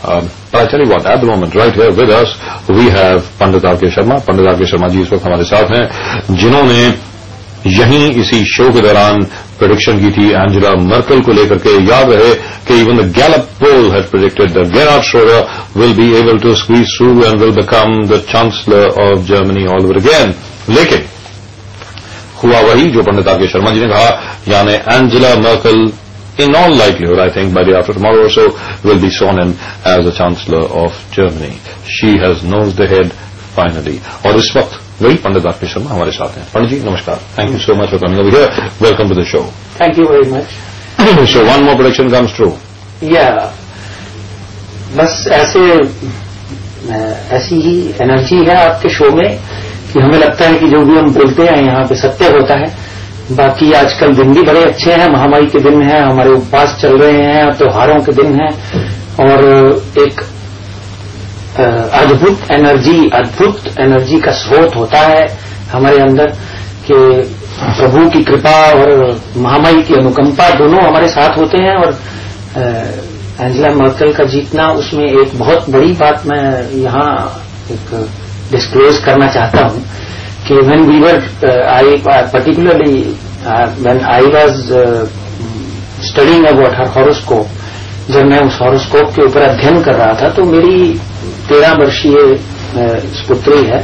But I tell you what, at the moment, right here with us, we have Pandit R K. Sharma. Pandit R K. Sharma ji इस वक्त हमारे साथ हैं, जिन्होंने यहीं इसी शो के दौरान प्रेडिक्शन की थी एंजेला मर्केल को लेकर के. याद रहे कि even the Gallup poll has predicted that Gerhard Schroeder will be able to squeeze through and will become the chancellor of Germany all over again. लेकिन हुआ वही जो पंडित आर.के. शर्मा जी ने कहा, यानी Angela Merkel in all likelihood, I think, by the after tomorrow or so, will be sworn in as the Chancellor of Germany. She has nosed ahead finally. और इस वक्त वही पंडित आर.के. शर्मा हमारे साथ हैं. पंडित जी नमस्कार. Thank you so much for coming over here. Welcome to the show. Thank you very much. So one more prediction comes true. Yeah. बस ऐसी ही एनर्जी है आपके शो में कि हमें लगता है कि जो भी हम बोलते हैं यहाँ पे सत्य होता है. बाकी आजकल दिन भी बड़े अच्छे हैं, महामारी के दिन हैं, हमारे उपवास चल रहे हैं, त्योहारों के दिन हैं, और एक अद्भुत एनर्जी का स्रोत होता है हमारे अंदर कि प्रभु की कृपा और महामारी की अनुकंपा दोनों हमारे साथ होते हैं. और एंजेला मर्केल का जीतना, उसमें एक बहुत बड़ी बात मैं यहाँ एक डिस्क्लोज करना चाहता हूँ कि when we were, particularly when I was studying about her horoscope, जब मैं उस हॉरोस्कोप के ऊपर अध्ययन कर रहा था, तो मेरी 13 वर्षीय पुत्री है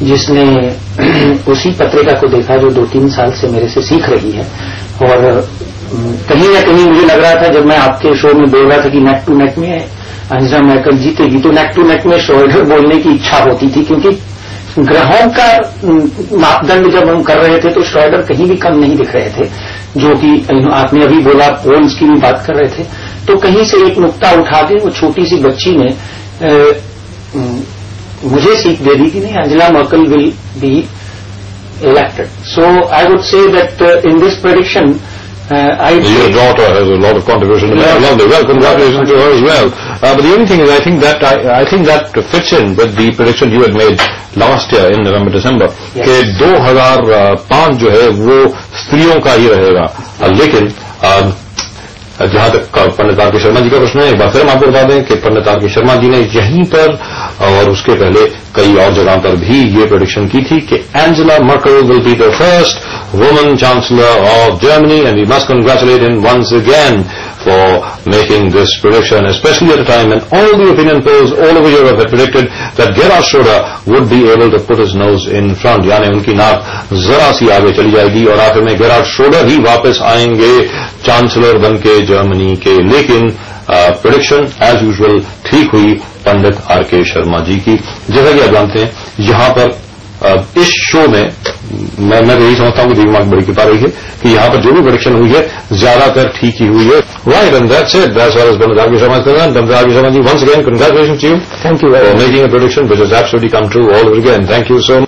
जिसने उसी पत्रिका को देखा जो 2-3 साल से मेरे से सीख रही है. और कहीं ना कहीं मुझे लग रहा था, जब मैं आपके शो में बोल रहा था कि नेक टू नेक में एंजेला मर्केल जीतेगी, तो नेक टू नेक में श्रोएडर बोलने की इच्छा होती थी, क्योंकि ग्रहों का मापदंड जब हम कर रहे थे तो श्रोएडर कहीं भी कम नहीं दिख रहे थे. जो कि आपने अभी बोला, पोल्स की भी बात कर रहे थे, तो कहीं से एक नुक्ता उठा के वो छोटी सी बच्ची ने मुझे सीख दे दी कि नहीं, Angela Merkel will be elected. So I would say that in this prediction Your daughter has a lot of contribution to make. Lovely. Well, congratulations to her as well. But the only thing is, I think that fits in with the prediction you had made last year in November, December, कि 2005 जो है वो स्त्रियों का ही रहेगा. लेकिन जहां तक पंडित आर.के. शर्मा जी का प्रश्न है, एक बार फिर हम आपको बता दें कि पंडित आर.के. शर्मा जी ने यहीं पर और उसके पहले कई और जगहों पर भी ये प्रेडिक्शन की थी कि Angela Merkel will be the first woman chancellor of Germany, and we must congratulate him once again for making this prediction, especially at a time when all the opinion polls all over Europe had predicted that Gerhard Schröder would be able to put his nose in front, यानी उनकी नाक जरा सी आगे चली जाएगी और आखिर में गेरहार्ड श्रोडर ही वापस आएंगे चांसलर बनके जर्मनी के. लेकिन प्रेडिक्शन एज यूजुअल ठीक हुई पंडित आर.के. शर्मा जी की. जैसा कि आप जानते हैं, यहाँ पर इस शो में मैं तो यही समझता हूँ कि देवी माँ की बड़ी कृपा रही है कि यहाँ पर जो भी प्रेडिक्शन हुई है ज्यादातर ठीक ही हुई है. Right, and that's it. That's what Pandit R K. Sharma is concerned. Pandit R K. Sharma ji, once again congratulations to you. Thank you very much. For making a prediction which has absolutely come true all over again. Thank you so much.